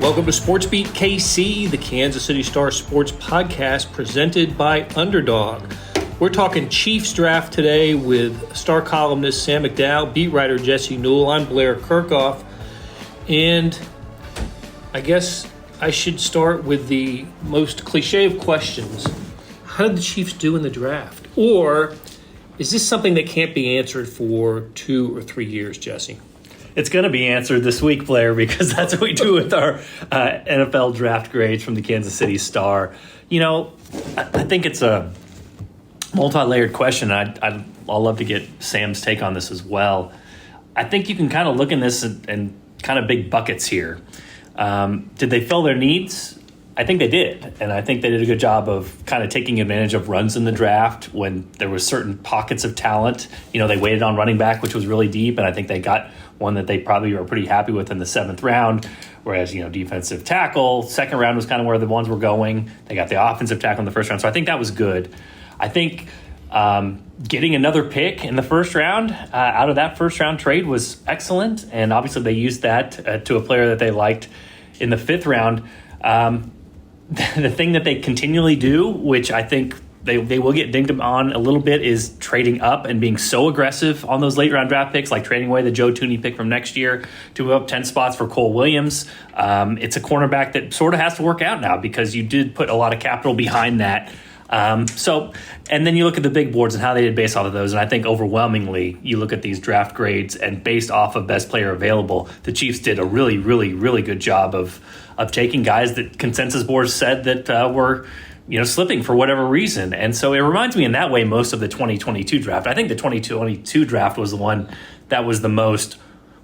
Welcome to SportsBeat KC, the Kansas City Star sports podcast presented by Underdog. We're talking Chiefs draft today with star columnist Sam McDowell, beat writer Jesse Newell. I'm Blair Kirchhoff, and I guess I should start with the most cliche of questions. How did the Chiefs do in the draft? Or is this something that can't be answered for 2 or 3 years, Jesse? It's going to be answered this week, Blair, because that's what we do with our NFL draft grades from the Kansas City Star. You know, I think it's a multi-layered question. I'll love to get Sam's take on this as well. I think you can kind of look in this in kind of big buckets here. Did they fill their needs? I think they did, and I think they did a good job of kind of taking advantage of runs in the draft when there were certain pockets of talent. You know, they waited on running back, which was really deep, and I think they got one that they probably were pretty happy with in the 7th round, whereas, you know, defensive tackle, 2nd round was kind of where the ones were going. They got the offensive tackle in the 1st round, so I think that was good. I think getting another pick in the 1st round out of that 1st round trade was excellent, and obviously they used that to a player that they liked in the 5th round. The thing that they continually do, which I think they will get dinged on a little bit, is trading up and being so aggressive on those late round draft picks, like trading away the Joe Thuney pick from next year to move up 10 spots for Cole Williams. It's a cornerback that sort of has to work out now because you did put a lot of capital behind that. And then you look at the big boards and how they did based off of those. And I think overwhelmingly you look at these draft grades and based off of best player available, the Chiefs did a really, really, really good job of taking guys that consensus boards said that were, you know, slipping for whatever reason. And so it reminds me in that way most of the 2022 draft. I think the 2022 draft was the one that was the most,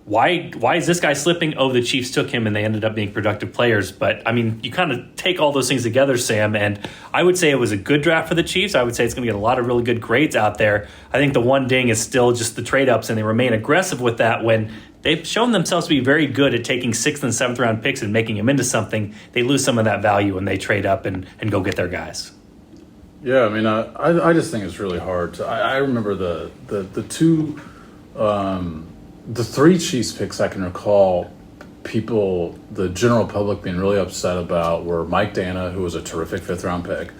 why is this guy slipping? Oh, the Chiefs took him and they ended up being productive players. But, I mean, you kind of take all those things together, Sam, and I would say it was a good draft for the Chiefs. I would say it's going to get a lot of really good grades out there. I think the one ding is still just the trade-ups, and they remain aggressive with that when they've shown themselves to be very good at taking 6th and 7th round picks and making them into something. They lose some of that value when they trade up and go get their guys. Yeah, I mean, I just think it's really hard. I remember the 3 Chiefs picks I can recall people, the general public, being really upset about were Mike Dana, who was a terrific 5th round pick.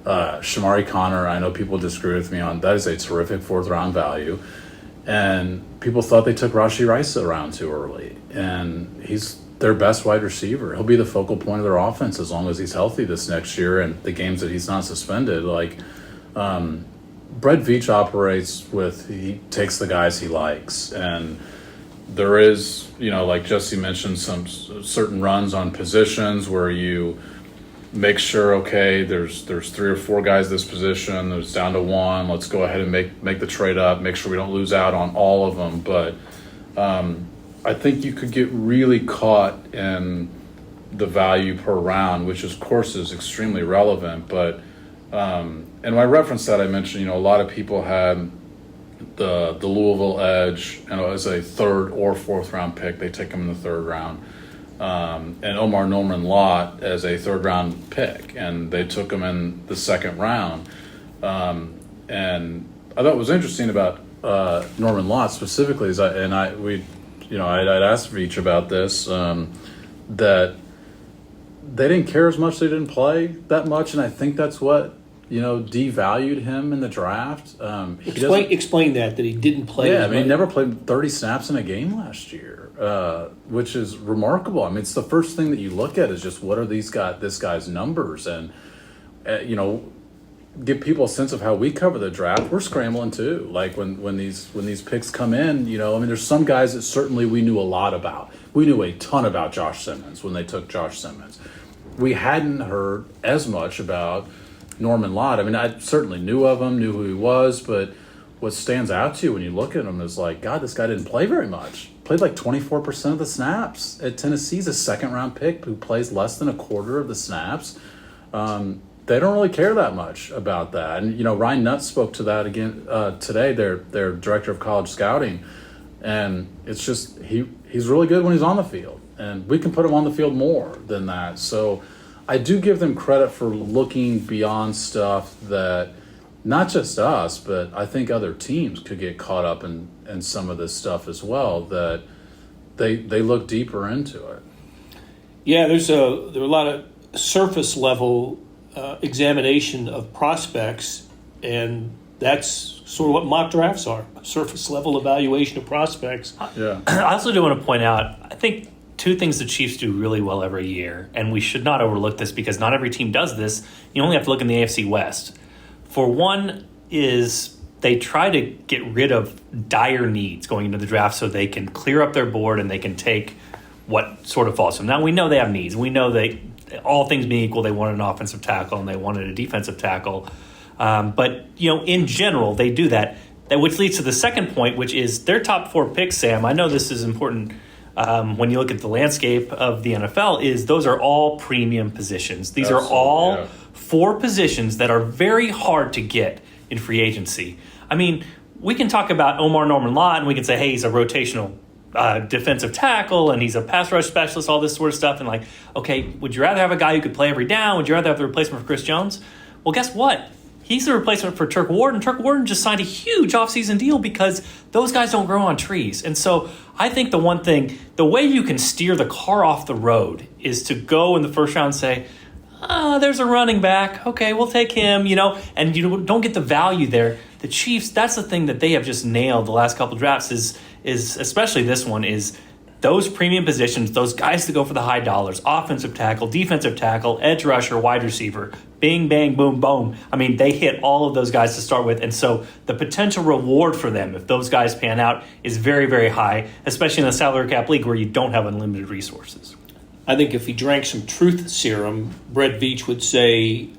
Shamari Connor, I know people disagree with me on that, is a terrific 4th round value. And people thought they took Rashee Rice around too early. And he's their best wide receiver. He'll be the focal point of their offense as long as he's healthy this next year and the games that he's not suspended. Like, Brett Veach operates with, he takes the guys he likes. And there is, you know, like Jesse mentioned, some certain runs on positions where you make sure, okay, there's 3 or 4 guys this position, there's down to 1, let's go ahead and make the trade up, make sure we don't lose out on all of them. But I think you could get really caught in the value per round, which of course is extremely relevant. But and when I referenced that, I mentioned, you know, a lot of people had the Louisville edge, you know, as a 3rd or 4th round pick. They take him in the 3rd round. And Omar Norman Lott as a 3rd round pick, and they took him in the 2nd round. And I thought what was interesting about Norman Lott specifically is, I'd asked Veach about this, that they didn't care as much. They didn't play that much, and I think that's what, you know, devalued him in the draft. Explain that he didn't play. Yeah, I mean, he never played 30 snaps in a game last year, which is remarkable. I mean, it's the first thing that you look at is just what are this guy's numbers, and you know, give people a sense of how we cover the draft. We're scrambling too. Like when these picks come in, you know, I mean, there's some guys that certainly we knew a lot about. We knew a ton about Josh Simmons when they took Josh Simmons. We hadn't heard as much about Norman Lott. I mean, I certainly knew of him, knew who he was, but what stands out to you when you look at him is like, God, this guy didn't play very much. Played like 24% of the snaps at Tennessee. He's a 2nd round pick who plays less than a quarter of the snaps. They don't really care that much about that. And, you know, Ryan Nutt spoke to that again today, their director of college scouting. And it's just, he's really good when he's on the field. And we can put him on the field more than that. So I do give them credit for looking beyond stuff that not just us, but I think other teams could get caught up in some of this stuff as well, that they look deeper into it. Yeah, there are a lot of surface level examination of prospects, and that's sort of what mock drafts are, surface level evaluation of prospects. Yeah. I also do want to point out, I think two things the Chiefs do really well every year, and we should not overlook this because not every team does this. You only have to look in the AFC West. For one is they try to get rid of dire needs going into the draft so they can clear up their board and they can take what sort of falls to them. Now, we know they have needs. We know all things being equal, they wanted an offensive tackle and they wanted a defensive tackle. But, in general, they do that, which leads to the second point, which is their top 4 picks, Sam. I know this is important when you look at the landscape of the NFL, is those are all premium positions. These are all 4 positions that are very hard to get in free agency. I mean, we can talk about Omar Norman-Lott and we can say, hey, he's a rotational defensive tackle and he's a pass rush specialist, all this sort of stuff. And like, okay, would you rather have a guy who could play every down? Would you rather have the replacement for Chris Jones? Well, guess what? He's the replacement for Turk Warden. Turk Warden just signed a huge offseason deal because those guys don't grow on trees. And so I think the one thing, the way you can steer the car off the road is to go in the first round and say, there's a running back. Okay, we'll take him, and you don't get the value there. The Chiefs, that's the thing that they have just nailed the last couple of drafts is especially this one, is those premium positions, those guys that go for the high dollars, offensive tackle, defensive tackle, edge rusher, wide receiver, bing, bang, boom, boom. I mean, they hit all of those guys to start with. And so the potential reward for them, if those guys pan out, is very, very high, especially in the salary cap league where you don't have unlimited resources. I think if he drank some truth serum, Brett Veach would say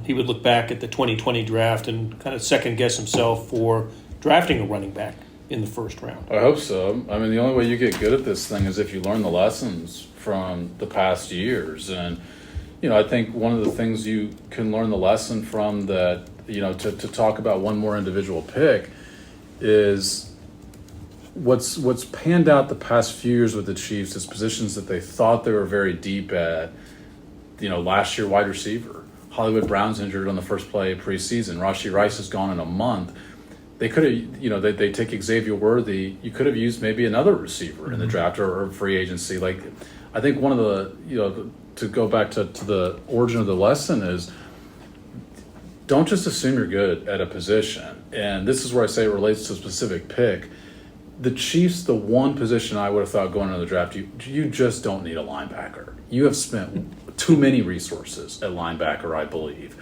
he would look back at the 2020 draft and kind of second-guess himself for drafting a running back in the first round. I hope so. I mean, the only way you get good at this thing is if you learn the lessons from the past years. And, I think one of the things you can learn the lesson from that, to talk about one more individual pick is what's panned out the past few years with the Chiefs is positions that they thought they were very deep at. Last year, wide receiver. Hollywood Brown's injured on the first play of preseason. Rashee Rice is gone in a month. They could have, they take Xavier Worthy. You could have used maybe another receiver in the draft or free agency. Like, I think one of the, to go back to the origin of the lesson is don't just assume you're good at a position. And this is where I say it relates to a specific pick. The Chiefs, the one position I would have thought going into the draft, you just don't need a linebacker. You have spent too many resources at linebacker, I believe.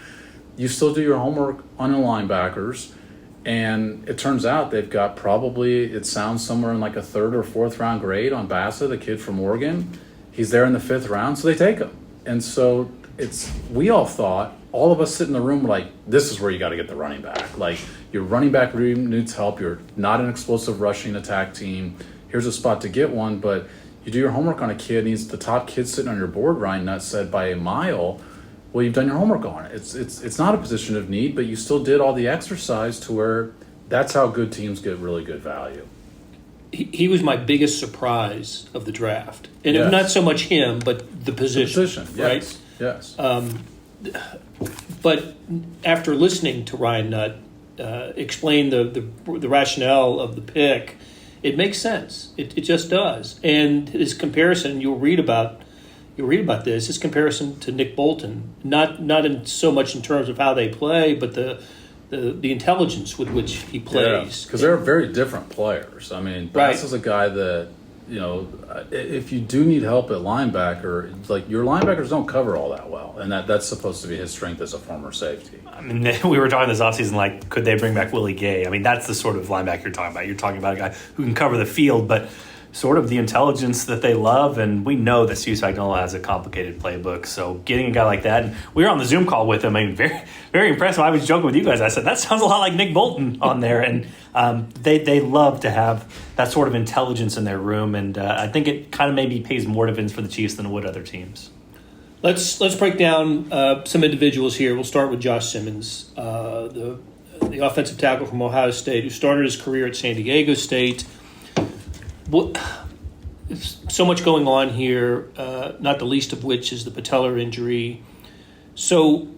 You still do your homework on the linebackers. And it turns out they've got probably, it sounds somewhere in like a 3rd or 4th round grade on Bassa, the kid from Oregon. He's there in the 5th round, so they take him. And so we all thought, all of us sitting in the room were like, this is where you got to get the running back. Like, your running back room needs help. You're not an explosive rushing attack team. Here's a spot to get one. But you do your homework on a kid, and he's the top kid sitting on your board, Ryan Nutt said, by a mile. Well, you've done your homework on it. It's not a position of need, but you still did all the exercise to where that's how good teams get really good value. He was my biggest surprise of the draft. And it was not so much him, but the position. Right? Yes. But after listening to Ryan Nutt explain the rationale of the pick, it makes sense. It just does. And his comparison, you'll read about this, his comparison to Nick Bolton, not in so much in terms of how they play, but the intelligence with which he plays. Because they're very different players. I mean, Bass is a guy that, if you do need help at linebacker, like your linebackers don't cover all that well, and that's supposed to be his strength as a former safety. I mean, we were talking this offseason, like, could they bring back Willie Gay? I mean, that's the sort of linebacker you're talking about. You're talking about a guy who can cover the field, but sort of the intelligence that they love, and we know that Steve Spagnuolo has a complicated playbook, so getting a guy like that, and we were on the Zoom call with him, I mean, very, very impressive. I was joking with you guys, I said, that sounds a lot like Nick Bolton on there, and they love to have that sort of intelligence in their room, and I think it kind of maybe pays more dividends for the Chiefs than it would other teams. Let's break down some individuals here. We'll start with Josh Simmons, the offensive tackle from Ohio State, who started his career at San Diego State. So much going on here, not the least of which is the patellar injury. So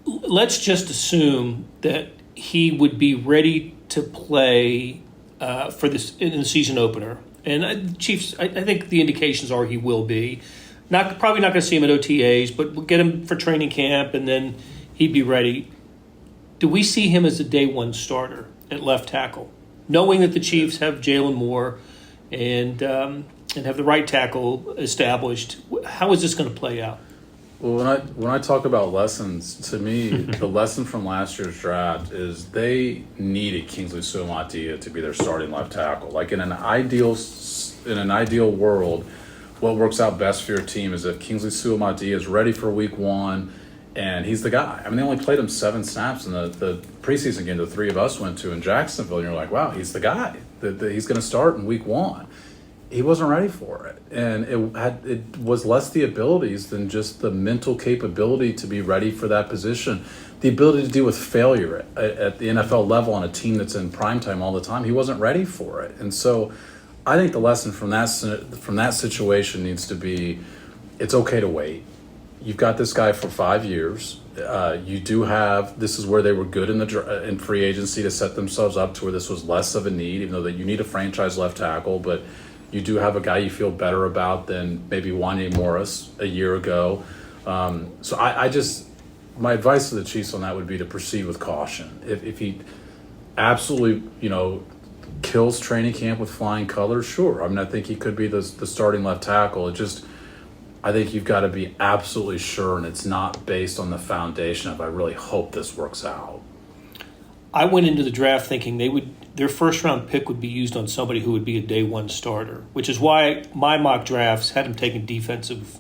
let's just assume that he would be ready to play for this in the season opener. And Chiefs, I think the indications are he will be. Probably not going to see him at OTAs, but we'll get him for training camp, and then he'd be ready. Do we see him as a day one starter at left tackle, knowing that the Chiefs have Jalen Moore and have the right tackle established? How is this going to play out? Well, when I talk about lessons, to me, the lesson from last year's draft is they needed Kingsley Suamataia to be their starting left tackle. Like in an ideal world, what works out best for your team is if Kingsley Suamataia is ready for week one, and he's the guy. I mean, they only played him 7 snaps in the preseason game the three of us went to in Jacksonville, and you're like, wow, he's the guy. He's going to start in week one. He wasn't ready for it, and it was less the abilities than just the mental capability to be ready for that position, the ability to deal with failure at the NFL level on a team that's in primetime all the time. He wasn't ready for it, and so I think the lesson from that situation needs to be, it's okay to wait. You've got this guy for 5 years. You do have, this is where they were good in free agency to set themselves up to where this was less of a need, even though that you need a franchise left tackle, but you do have a guy you feel better about than maybe Wanye Morris a year ago. So I just, my advice to the Chiefs on that would be to proceed with caution. If he absolutely, kills training camp with flying colors, sure. I mean, I think he could be the starting left tackle. I think you've got to be absolutely sure, and it's not based on the foundation of, I really hope this works out. I went into the draft thinking their first round pick would be used on somebody who would be a day one starter, which is why my mock drafts had them taking defensive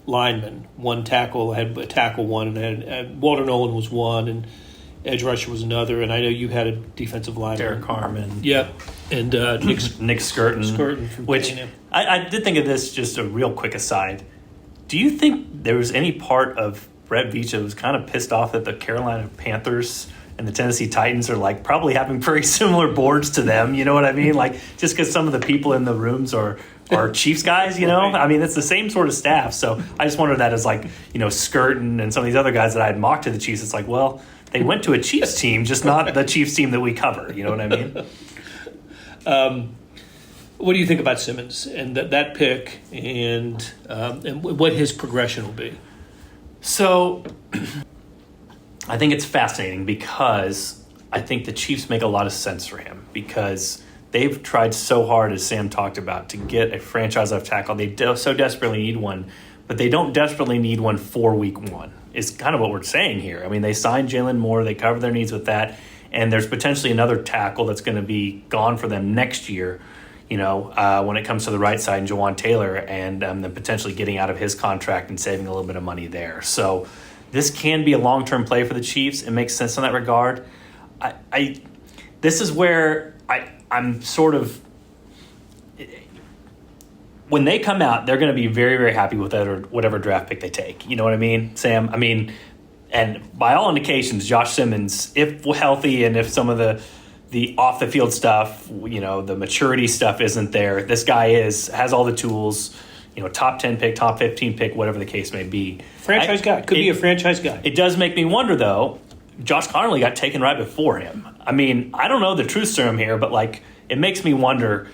linemen. One tackle, I had a tackle one, and Walter Nolan was one, and edge rusher was another, and I know you had a defensive lineman. Derek Harmon. Yeah, and Nick Skirton. Which I did think of this, just a real quick aside. Do you think there was any part of Brett Veach that was kind of pissed off that the Carolina Panthers and the Tennessee Titans are probably having very similar boards to them? You know what I mean? Just because some of the people in the rooms are Chiefs guys, Right. I mean, it's the same sort of staff. So I just wondered that as Skirton and some of these other guys that I had mocked to the Chiefs. It's like, well, they went to a Chiefs team, just not the Chiefs team that we cover. You know what I mean? What do you think about Simmons and that pick and what his progression will be? So I think it's fascinating because I think the Chiefs make a lot of sense for him because they've tried so hard, as Sam talked about, to get a franchise left tackle. They so desperately need one, but they don't desperately need one for week one, is kind of what we're saying here. I mean, they signed Jalen Moore. They cover their needs with that. And there's potentially another tackle that's going to be gone for them next year, when it comes to the right side, and Jawan Taylor, and then potentially getting out of his contract and saving a little bit of money there. So this can be a long-term play for the Chiefs. It makes sense in that regard. This is where I'm sort of, when they come out, they're going to be very, very happy with that or whatever draft pick they take. You know what I mean, Sam? I mean, and by all indications, Josh Simmons, if healthy and if some of the off-the-field stuff, the maturity stuff isn't there, this guy has all the tools, top 10 pick, top 15 pick, whatever the case may be. Franchise guy. Could be a franchise guy. It does make me wonder, though, Josh Connolly got taken right before him. I mean, I don't know the truth serum here, but, it makes me wonder,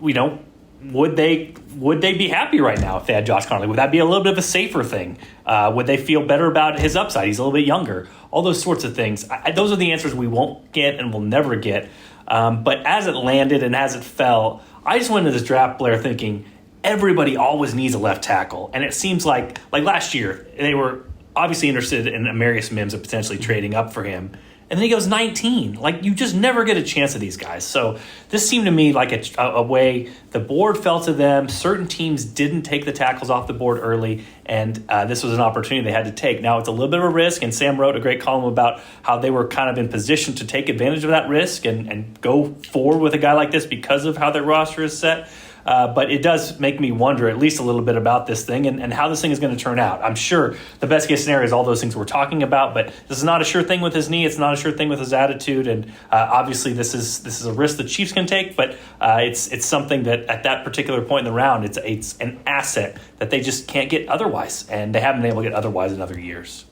would they be happy right now if they had Josh Connolly? Would that be a little bit of a safer thing? Would they feel better about his upside? He's a little bit younger. All those sorts of things. Those are the answers we won't get and will never get. But as it landed and as it fell, I just went into this draft, Blair, thinking everybody always needs a left tackle. And it seems like last year, they were obviously interested in Amarius Mims and potentially trading up for him. And then he goes 19. You just never get a chance of these guys. So this seemed to me like a way the board fell to them. Certain teams didn't take the tackles off the board early, and this was an opportunity they had to take. Now, it's a little bit of a risk, and Sam wrote a great column about how they were kind of in position to take advantage of that risk and go forward with a guy like this because of how their roster is set. But it does make me wonder at least a little bit about this thing and how this thing is going to turn out. I'm sure the best case scenario is all those things we're talking about, but this is not a sure thing with his knee. It's not a sure thing with his attitude. And obviously this is a risk the Chiefs can take, but it's something that at that particular point in the round, it's an asset that they just can't get otherwise. And they haven't been able to get otherwise in other years.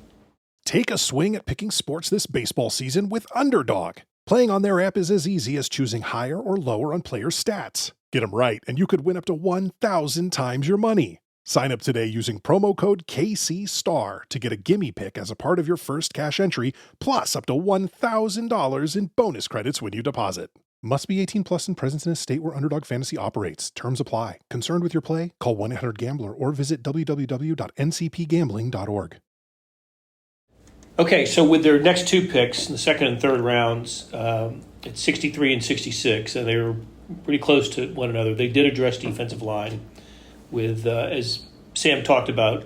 Take a swing at picking sports this baseball season with Underdog. Playing on their app is as easy as choosing higher or lower on players' stats. Get them right, and you could win up to 1,000 times your money. Sign up today using promo code KCSTAR to get a gimme pick as a part of your first cash entry, plus up to $1,000 in bonus credits when you deposit. Must be 18 plus and present in a state where Underdog Fantasy operates. Terms apply. Concerned with your play? Call 1-800-GAMBLER or visit www.ncpgambling.org. Okay, so with their next two picks in the second and third rounds, it's 63 and 66, and they were pretty close to one another. They did address defensive line with, as Sam talked about,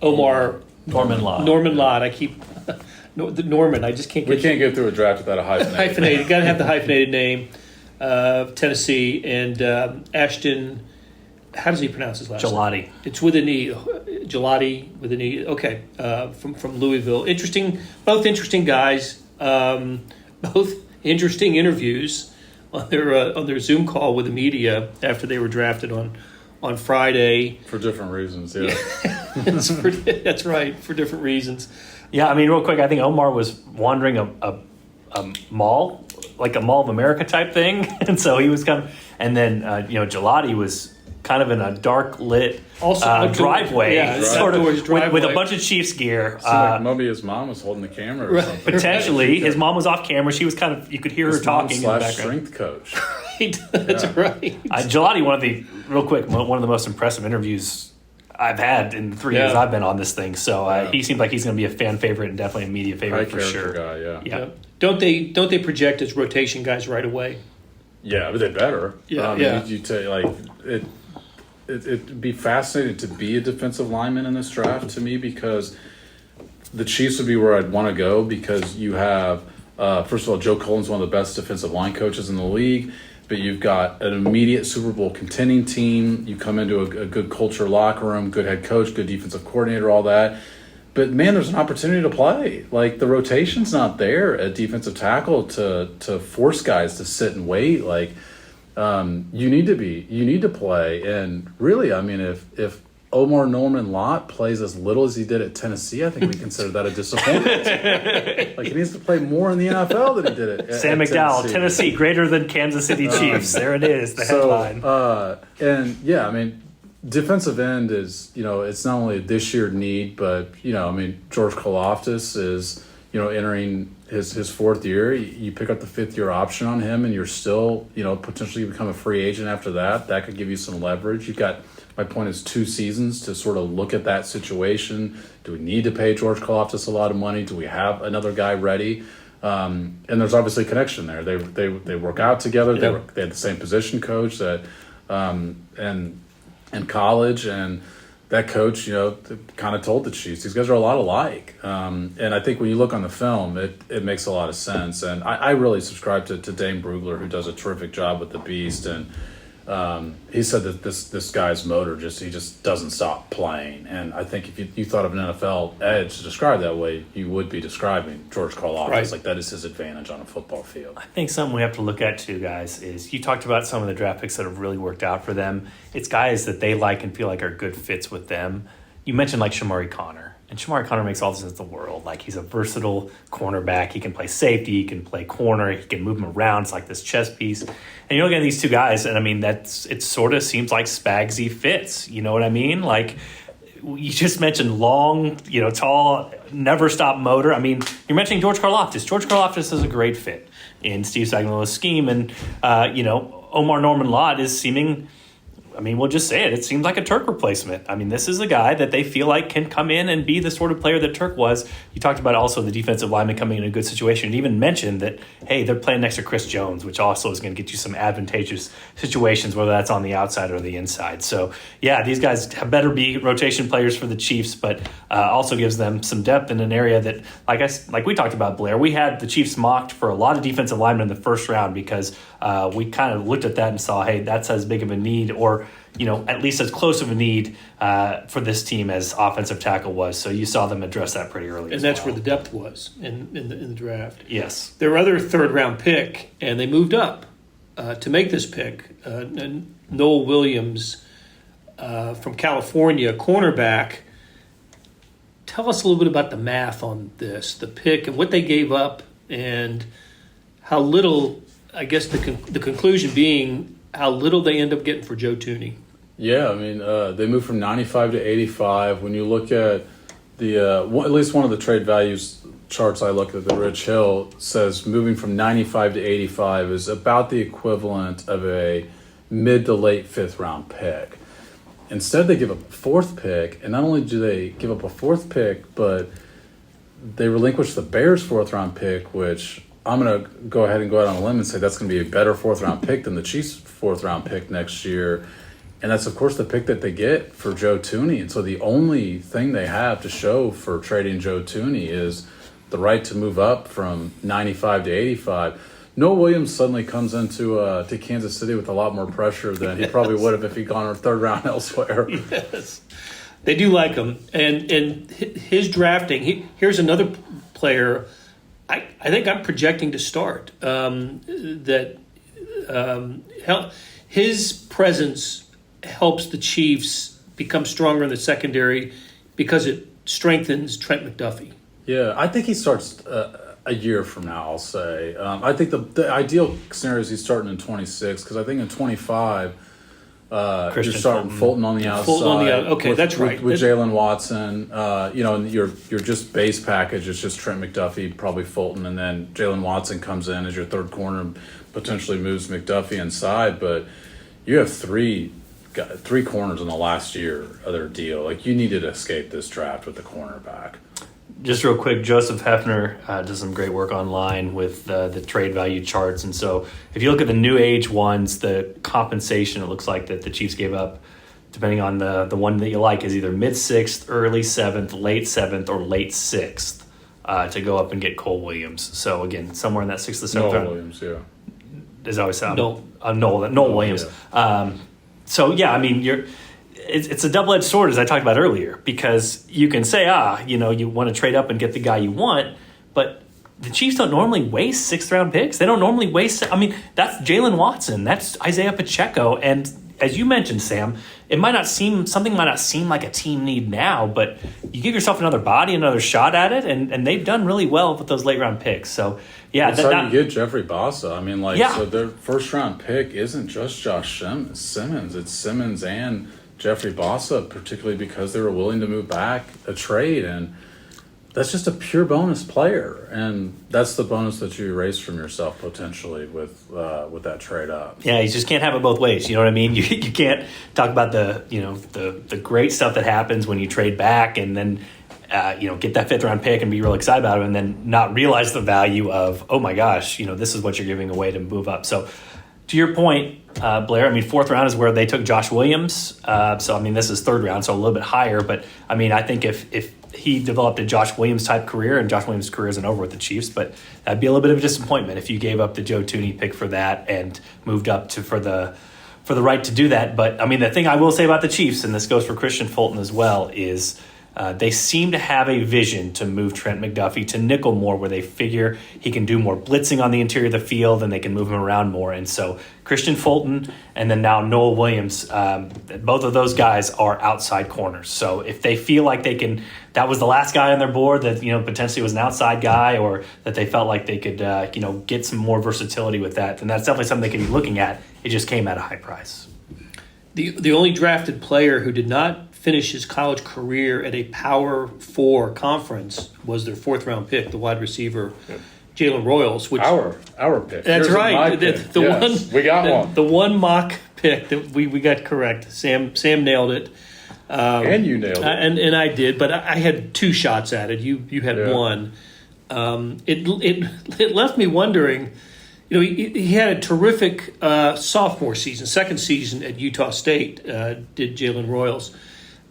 Omar Norman Lott. I keep Norman. I just can't get. We can't get through a draft without a hyphenated. Got to have the hyphenated name. Tennessee and Ashton. How does he pronounce his last Gelati. name? It's with an E. Gelati with an E. Okay, from Louisville. Both interesting guys. Both interesting interviews on their Zoom call with the media after they were drafted on Friday. For different reasons, yeah. That's right, for different reasons. Yeah, I mean, real quick, I think Omar was wandering a mall, like a Mall of America type thing, and so he was kind of, and then Gelati was kind of in a dark lit driveway, sort of with a bunch of Chiefs gear. Like maybe his mom was holding the camera or something. Potentially, his mom was off camera. She was kind of, you could hear her talking in the background. Strength coach. That's right. Gelati, one of the most impressive interviews I've had in the 3 years I've been on this thing. So he seems like he's going to be a fan favorite and definitely a media favorite for sure. Guy, yeah. Don't they project as rotation guys right away? Yeah, but they better. Yeah, You tell like it'd be fascinating to be a defensive lineman in this draft to me, because the Chiefs would be where I'd want to go, because you have first of all, Joe Cullen's one of the best defensive line coaches in the league. But you've got an immediate Super Bowl contending team. You come into a good culture locker room, good head coach, good defensive coordinator, all that. But, man, there's an opportunity to play. Like, the rotation's not there at defensive tackle to force guys to sit and wait. Like, you need to play. And really, I mean, if Omar Norman Lott plays as little as he did at Tennessee, I think we consider that a disappointment. Like, he needs to play more in the NFL than he did at Sam McDowell, Tennessee, greater than Kansas City Chiefs. There it is, the headline. And, yeah, I mean, defensive end is, it's not only a this year need, but, George Karlaftis is, entering his fourth year. You pick up the fifth-year option on him, and you're still, potentially become a free agent after that. That could give you some leverage. You've got, my point is, 2 seasons to sort of look at that situation. Do we need to pay George Karlaftis a lot of money? Do we have another guy ready? And there's obviously a connection there. They work out together. Yeah. They had the same position coach that in college, and that coach, kind of told the Chiefs, these guys are a lot alike. And I think when you look on the film, it makes a lot of sense. And I really subscribe to Dane Brugler, who does a terrific job with the Beast. And he said that this guy's motor he just doesn't stop playing. And I think if you thought of an NFL edge to describe that way, you would be describing George Karlaftis. Right. Like, that is his advantage on a football field. I think something we have to look at too, guys, is you talked about some of the draft picks that have really worked out for them. It's guys that they like and feel like are good fits with them. You mentioned like Shamari Connor. And Shamari Connor makes all the sense in the world. Like, he's a versatile cornerback. He can play safety. He can play corner. He can move him around. It's like this chess piece. And you look at these two guys, and I mean, it sort of seems like Spagsy fits. You know what I mean? Like, you just mentioned long, tall, never stop motor. I mean, you're mentioning George Karlaftis. George Karlaftis is a great fit in Steve Spagnuolo's scheme. And, Omar Norman Lott is seeming, I mean, we'll just say it. It seems like a Turk replacement. I mean, this is a guy that they feel like can come in and be the sort of player that Turk was. You talked about also the defensive lineman coming in a good situation. You even mentioned that, hey, they're playing next to Chris Jones, which also is going to get you some advantageous situations, whether that's on the outside or the inside. So, yeah, these guys better be rotation players for the Chiefs, but also gives them some depth in an area that, like we talked about, Blair, we had the Chiefs mocked for a lot of defensive linemen in the first round because we kind of looked at that and saw, hey, that's as big of a need, or at least as close of a need for this team as offensive tackle was. So you saw them address that pretty early. And that's where the depth was in the draft. Yes. Their other third-round pick, and they moved up to make this pick, Noel Williams from California, cornerback. Tell us a little bit about the math on this, the pick, and what they gave up, and how little, I guess the conclusion being how little they end up getting for Joe Thuney. Yeah, I mean, they moved from 95 to 85. When you look at at least one of the trade values charts I looked at, the Rich Hill says moving from 95 to 85 is about the equivalent of a mid to late fifth round pick. Instead, they give up a fourth pick, and not only do they give up a fourth pick, but they relinquish the Bears' fourth round pick, which I'm going to go ahead and go out on a limb and say that's going to be a better fourth round pick than the Chiefs' fourth round pick next year. And that's, of course, the pick that they get for Joe Thuney. And so the only thing they have to show for trading Joe Thuney is the right to move up from 95 to 85. Noah Williams suddenly comes into to Kansas City with a lot more pressure than he probably would have if he'd gone third round elsewhere. Yes, they do like him, and his drafting. Here's another player. I think I'm projecting to start. His presence helps the Chiefs become stronger in the secondary because it strengthens Trent McDuffie. Yeah, I think he starts a year from now, I'll say. I think the ideal scenario is he's starting in 26, because I think in 25, you're starting Fulton on the outside. Fulton on the okay, that's right. With Jalen Watson, and your just base package is just Trent McDuffie, probably Fulton, and then Jalen Watson comes in as your third corner and potentially moves McDuffie inside. But you have three corners in the last year of their deal. Like, you needed to escape this draft with the cornerback. Just real quick, Joseph Hefner does some great work online with the trade value charts. And so if you look at the new age ones, the compensation, it looks like that the Chiefs gave up, depending on the one that you like, is either mid-6th, early 7th, late 7th, or late 6th to go up and get Cole Williams. So, again, somewhere in that 6th to 7th. Noel Williams, yeah. Is always sound? Noel Williams. Yeah. So, yeah, I mean, it's a double-edged sword, as I talked about earlier, because you can say, you want to trade up and get the guy you want, but the Chiefs don't normally waste sixth-round picks. They don't normally waste – I mean, that's Jalen Watson. That's Isaiah Pacheco. And as you mentioned, Sam, something might not seem like a team need now, but you give yourself another body, another shot at it, and they've done really well with those late-round picks. So, yeah. That's how you get Jeffrey Bassa. I mean, so their first-round pick isn't just Josh Simmons. It's Simmons and – Jeffrey Bassa, particularly because they were willing to move back a trade, and that's just a pure bonus player, and that's the bonus that you erase from yourself potentially with that trade up. Yeah, you just can't have it both ways. You know what I mean? You can't talk about the great stuff that happens when you trade back, and then get that fifth round pick and be real excited about it, and then not realize the value of, oh my gosh, this is what you're giving away to move up. So, to your point, Blair, I mean, fourth round is where they took Josh Williams. So, I mean, this is third round, so a little bit higher. But, I mean, I think if he developed a Josh Williams-type career, and Josh Williams' career isn't over with the Chiefs, but that'd be a little bit of a disappointment if you gave up the Joe Thuney pick for that and moved up for the right to do that. But, I mean, the thing I will say about the Chiefs, and this goes for Christian Fulton as well, is they seem to have a vision to move Trent McDuffie to nickel more, where they figure he can do more blitzing on the interior of the field and they can move him around more. And so Christian Fulton and then now Noel Williams, both of those guys are outside corners. So if they feel like they can, that was the last guy on their board that potentially was an outside guy, or that they felt like they could get some more versatility with that, then that's definitely something they could be looking at. It just came at a high price. The only drafted player who did not finish his college career at a Power 4 conference was their fourth round pick, the wide receiver Jalen Royals. Which our pick. That's Here's right. We got one. The one mock pick that we got correct. Sam nailed it. And you nailed it. And I did, but I had two shots at it. You had one. It left me wondering. He had a terrific sophomore season, second season at Utah State, did Jalen Royals.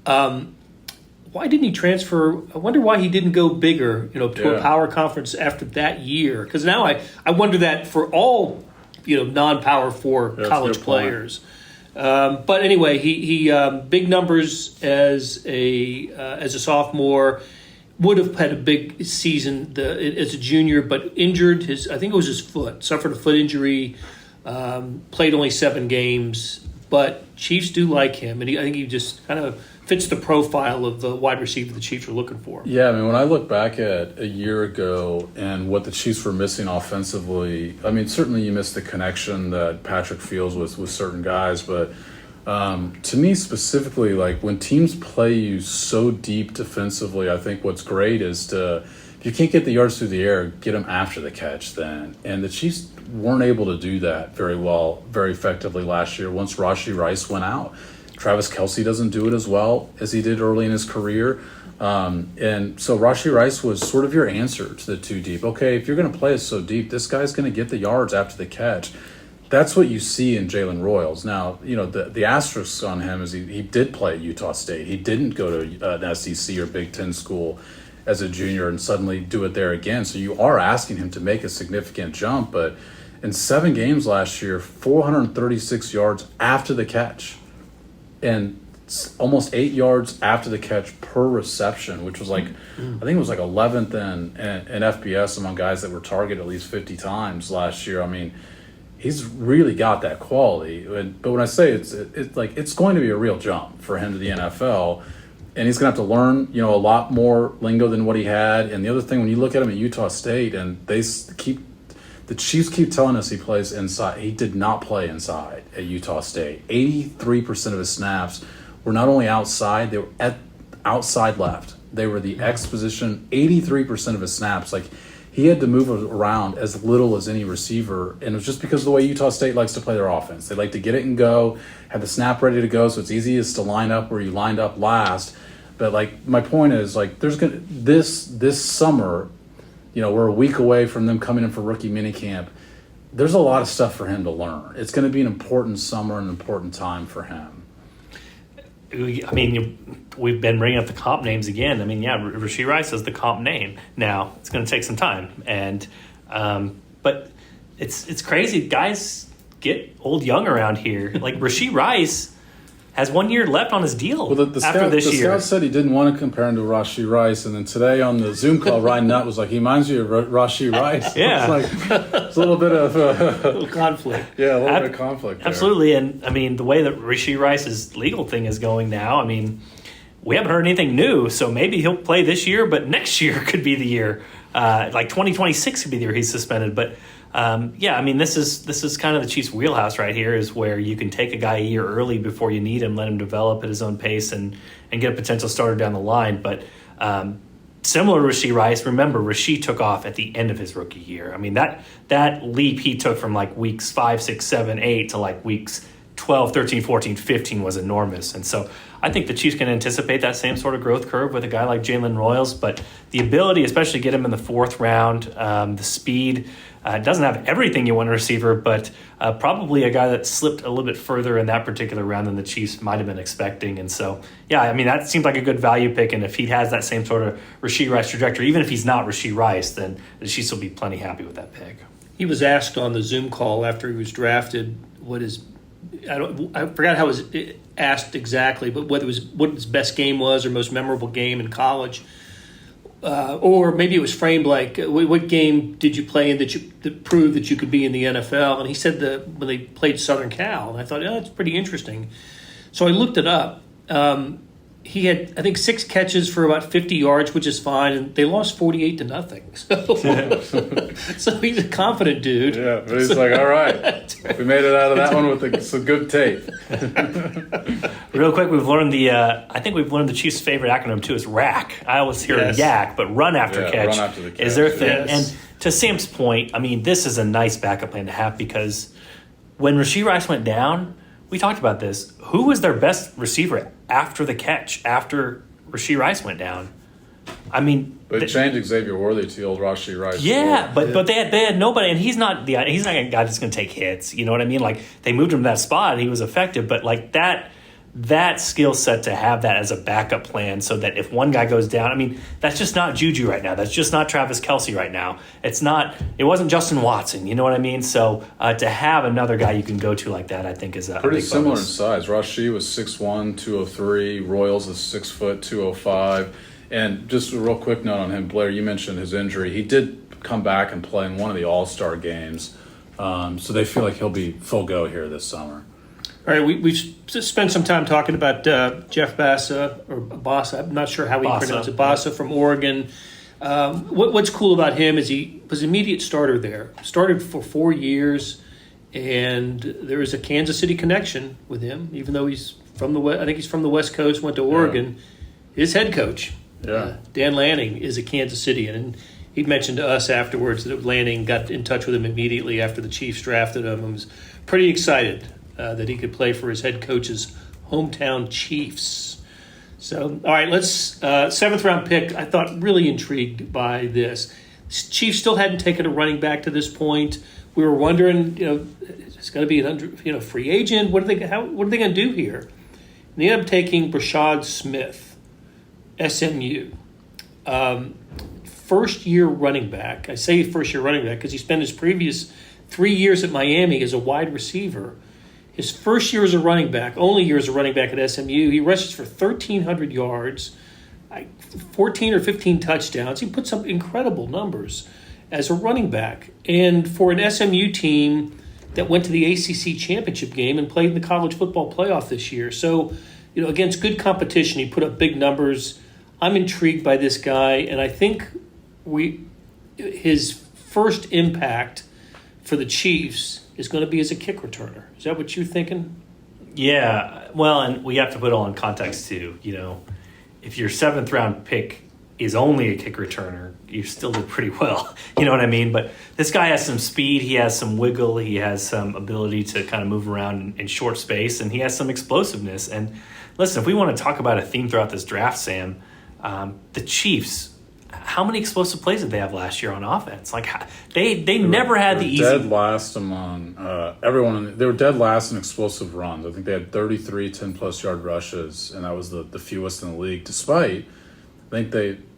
Why didn't he transfer? I wonder why he didn't go bigger, to a power conference after that year. Because now I wonder that for all, non-power 4 college players. But anyway, he big numbers as a sophomore. Would have had a big season as a junior, but injured I think it was his foot. Suffered a foot injury. Played only 7 games. But Chiefs do like him, and I think he just kind of fits the profile of the wide receiver the Chiefs are looking for. Yeah, I mean, when I look back at a year ago and what the Chiefs were missing offensively, I mean, certainly you missed the connection that Patrick feels with certain guys, but To me specifically, like when teams play you so deep defensively, I think what's great is if you can't get the yards through the air, get them after the catch then. And the Chiefs weren't able to do that very well, very effectively last year once Rashee Rice went out. Travis Kelce doesn't do it as well as he did early in his career. And so Rashee Rice was sort of your answer to the too deep. Okay, if you're going to play us so deep, this guy's going to get the yards after the catch. That's what you see in Jalen Royals. Now, the asterisk on him is he did play at Utah State. He didn't go to an SEC or Big Ten school as a junior and suddenly do it there again. So you are asking him to make a significant jump. But in 7 games last year, 436 yards after the catch and almost 8 yards after the catch per reception, which was I think it was 11th in FBS among guys that were targeted at least 50 times last year. I mean, he's really got that quality. But when I say it's going to be a real jump for him to the NFL, and he's going to have to learn, a lot more lingo than what he had. And the other thing, when you look at him at Utah State, and the Chiefs keep telling us he plays inside. He did not play inside at Utah State. 83% of his snaps were not only outside, they were at outside left. They were the X position. 83% of his snaps, he had to move around as little as any receiver, and it was just because of the way Utah State likes to play their offense. They like to get it and go, have the snap ready to go, so it's easiest to line up where you lined up last. But my point is, there's this summer, we're a week away from them coming in for rookie minicamp. There's a lot of stuff for him to learn. It's going to be an important summer and an important time for him. I mean, we've been bringing up the comp names again. I mean, Rashee Rice is the comp name. Now, it's going to take some time. And but it's crazy. Guys get old young around here. Rashee Rice has 1 year left on his deal after this year. The scout said he didn't want to compare him to Rashee Rice. And then today on the Zoom call, Ryan Nutt was he reminds you of Rashee Rice. Yeah. It's a little bit of a little conflict. Yeah, a little bit of conflict there. Absolutely. And, I mean, the way that Rashee Rice's legal thing is going now, I mean, we haven't heard anything new. So maybe he'll play this year, but next year could be the year. 2026 could be the year he's suspended. But, I mean, this is kind of the Chiefs' wheelhouse right here, is where you can take a guy a year early before you need him, let him develop at his own pace and get a potential starter down the line. But similar to Rashee Rice, remember, Rashee took off at the end of his rookie year. I mean, that leap he took from weeks 5, 6, 7, 8 to weeks 12, 13, 14, 15 was enormous. And so I think the Chiefs can anticipate that same sort of growth curve with a guy like Jalen Royals. But the ability, especially get him in the 4th round, the speed, doesn't have everything you want in a receiver, but probably a guy that slipped a little bit further in that particular round than the Chiefs might have been expecting. And so, I mean, that seems like a good value pick. And if he has that same sort of Rashee Rice trajectory, even if he's not Rashee Rice, then the Chiefs will be plenty happy with that pick. He was asked on the Zoom call after he was drafted I forgot how it was asked exactly, but whether it was what his best game was or most memorable game in college. Or maybe it was framed what game did you play in that proved that you could be in the NFL? And he said when they played Southern Cal. And I thought, that's pretty interesting. So I looked it up. He had, I think, 6 catches for about 50 yards, which is fine, and they lost 48-0. So he's a confident dude. Yeah, but he's all right. We made it out of that one with some good tape. Real quick, we've learned the Chiefs' favorite acronym too is RAC. I always hear YAC, but run after catch, run after the catch is their thing. Yes. And to Sam's point, I mean, this is a nice backup plan to have, because when Rashee Rice went down, we talked about this. Who was their best receiver after the catch, after Rashee Rice went down? I mean, but changed Xavier Worthy to old Rashee Rice. Yeah, but they had nobody, and he's not a guy that's going to take hits. You know what I mean? They moved him to that spot, and he was effective. But that skill set to have that as a backup plan, so that if one guy goes down, I mean, that's just not Juju right now. That's just not Travis Kelce right now. It wasn't Justin Watson. You know what I mean? So to have another guy you can go to like that, I think is a pretty big similar bonus. in size. Rashee was 6'1", 203. Royals is 6 foot, 205. And just a real quick note on him, Blair, you mentioned his injury. He did come back and play in one of the All-Star games. So they feel like he'll be full go here this summer. All right, we've spent some time talking about Jeff Bassa, or Bassa, I'm not sure how we pronounce it, Bassa from Oregon. What's cool about him is he was immediate starter there. Started for 4 years, and there is a Kansas City connection with him, even though he's from I think he's from the West Coast, went to Oregon. Yeah. His head coach, Dan Lanning, is a Kansas Citian, and he mentioned to us afterwards that Lanning got in touch with him immediately after the Chiefs drafted him and was pretty excited that he could play for his head coach's hometown Chiefs. So, all right, let's 7th round pick. I thought really intrigued by this. Chiefs still hadn't taken a running back to this point. We were wondering, it's going to be an free agent. What are they going to do here? And they ended up taking Brashad Smith, SMU. First-year running back. I say first-year running back because he spent his previous 3 years at Miami as a wide receiver. His first year as a running back, only year as a running back at SMU, he rushes for 1,300 yards, 14 or 15 touchdowns. He put some incredible numbers as a running back. And for an SMU team that went to the ACC championship game and played in the college football playoff this year. So, against good competition, he put up big numbers. I'm intrigued by this guy, and I think his first impact for the Chiefs is going to be as a kick returner. Is that what you're thinking? Yeah. Well, and we have to put it all in context too. If your 7th round pick is only a kick returner, you still did pretty well. You know what I mean? But this guy has some speed. He has some wiggle. He has some ability to kind of move around in short space, and he has some explosiveness. And listen, if we want to talk about a theme throughout this draft, Sam, the Chiefs, how many explosive plays did they have last year on offense? Like they never had the easy. Dead last among everyone. They were dead last in explosive runs. I think they had 33 10-plus yard rushes, and that was the fewest in the league. Despite, I think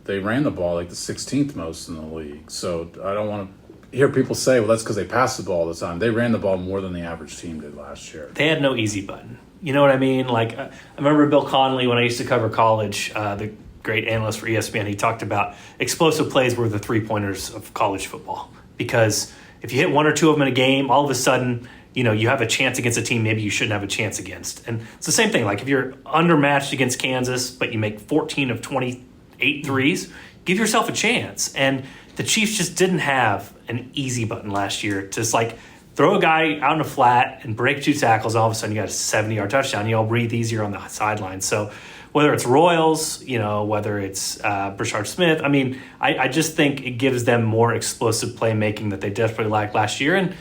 they ran the ball like the 16th most in the league. So I don't want to hear people say, well, that's because they passed the ball all the time. They ran the ball more than the average team did last year. They had no easy button. You know what I mean? Like I remember Bill Connolly when I used to cover college. The great analyst for ESPN, he talked about explosive plays were the 3-pointers of college football. Because if you hit 1 or 2 of them in a game, all of a sudden, you have a chance against a team maybe you shouldn't have a chance against. And it's the same thing. Like if you're undermatched against Kansas, but you make 14 of 28 threes, give yourself a chance. And the Chiefs just didn't have an easy button last year to just like throw a guy out in a flat and break 2 tackles. All of a sudden you got a 70-yard touchdown. You all breathe easier on the sideline. So whether it's Royals, whether it's Brashard Smith, I just think it gives them more explosive playmaking that they desperately lacked last year. And,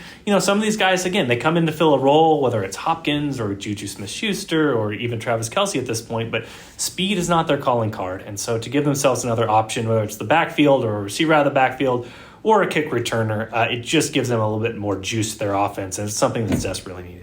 some of these guys, again, they come in to fill a role, whether it's Hopkins or Juju Smith-Schuster or even Travis Kelce at this point, but speed is not their calling card. And so to give themselves another option, whether it's the backfield or a receiver out of the backfield or a kick returner, it just gives them a little bit more juice to their offense, and it's something that's desperately needed.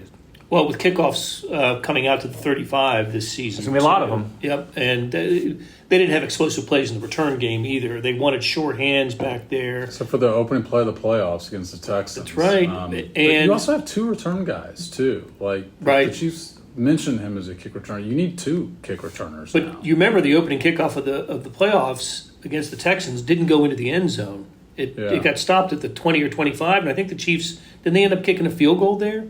Well, with kickoffs coming out to the 35 this season. There's going to be a lot of them. Yep, and they didn't have explosive plays in the return game either. They wanted short hands back there. Except for the opening play of the playoffs against the Texans. That's right. And you also have 2 return guys, too. The Chiefs mentioned him as a kick returner. You need 2 kick returners now. But you remember the opening kickoff of the playoffs against the Texans didn't go into the end zone. It got stopped at the 20 or 25, and I think the Chiefs, didn't they end up kicking a field goal there?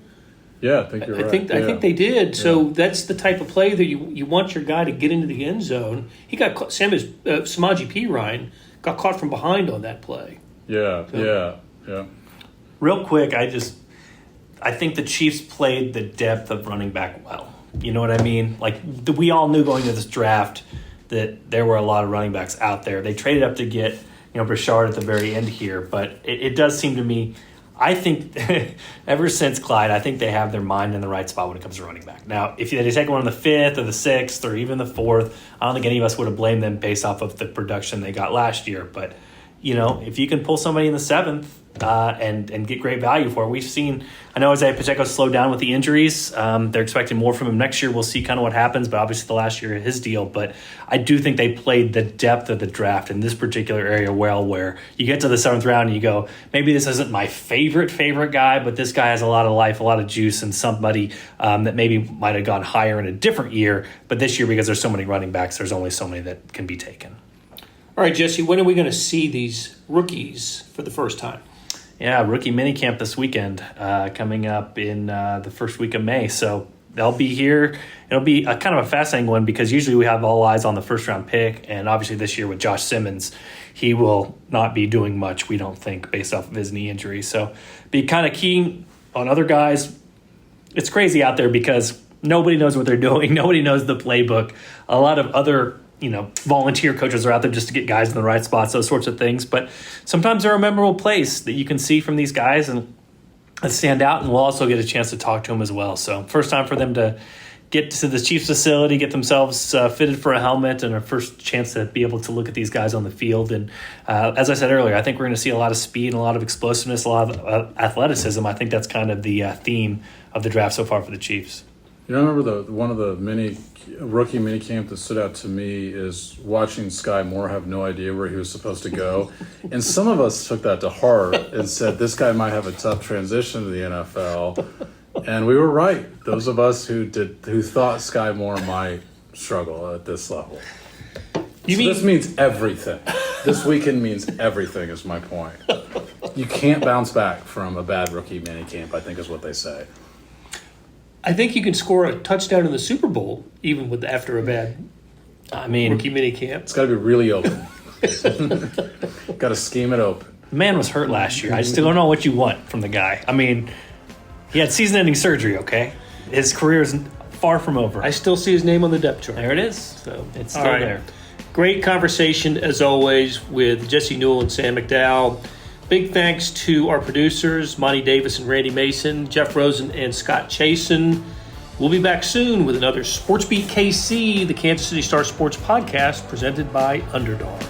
Yeah, I think you're right. I think they did. So that's the type of play that you want your guy to get into the end zone. He got caught. Samaje Perine got caught from behind on that play. Yeah. Real quick, I think the Chiefs played the depth of running back well. You know what I mean? Like we all knew going to this draft that there were a lot of running backs out there. They traded up to get Brashard at the very end here, but it does seem to me. I think ever since Clyde, I think they have their mind in the right spot when it comes to running back. Now, if they take one in the 5th or the 6th or even the 4th, I don't think any of us would have blamed them based off of the production they got last year. But, if you can pull somebody in the 7th and get great value for it, we've seen – I know Isaiah Pacheco slowed down with the injuries. They're expecting more from him next year. We'll see kind of what happens, but obviously the last year of his deal. But I do think they played the depth of the draft in this particular area well, where you get to the 7th round and you go, maybe this isn't my favorite guy, but this guy has a lot of life, a lot of juice, and somebody that maybe might have gone higher in a different year. But this year, because there's so many running backs, there's only so many that can be taken. All right, Jesse, when are we going to see these rookies for the first time? Yeah, rookie minicamp this weekend coming up in the first week of May. So they'll be here. It'll be a kind of a fascinating one because usually we have all eyes on the first-round pick, and obviously this year with Josh Simmons, he will not be doing much, we don't think, based off of his knee injury. So be kind of keen on other guys. It's crazy out there because nobody knows what they're doing. Nobody knows the playbook. A lot of other, volunteer coaches are out there just to get guys in the right spots, those sorts of things. But sometimes there are memorable plays that you can see from these guys and stand out, and we'll also get a chance to talk to them as well. So first time for them to get to the Chiefs facility, get themselves fitted for a helmet, and our first chance to be able to look at these guys on the field. And as I said earlier, I think we're going to see a lot of speed and a lot of explosiveness, a lot of athleticism. I think that's kind of the theme of the draft so far for the Chiefs. You know, I remember one of the rookie minicamp that stood out to me is watching Sky Moore have no idea where he was supposed to go. And some of us took that to heart and said, this guy might have a tough transition to the NFL. And we were right. Those of us who thought Sky Moore might struggle at this level. This means everything. This weekend means everything is my point. You can't bounce back from a bad rookie minicamp, I think is what they say. I think you can score a touchdown in the Super Bowl even after a bad rookie minicamp. It's got to be really open. Got to scheme it open. The man was hurt last year. I still don't know what you want from the guy. He had season-ending surgery, okay? His career is far from over. I still see his name on the depth chart. There it is. So it's still there. Great conversation, as always, with Jesse Newell and Sam McDowell. Big thanks to our producers, Monty Davis and Randy Mason, Jeff Rosen and Scott Chasen. We'll be back soon with another SportsBeat KC, the Kansas City Star Sports podcast presented by Underdog.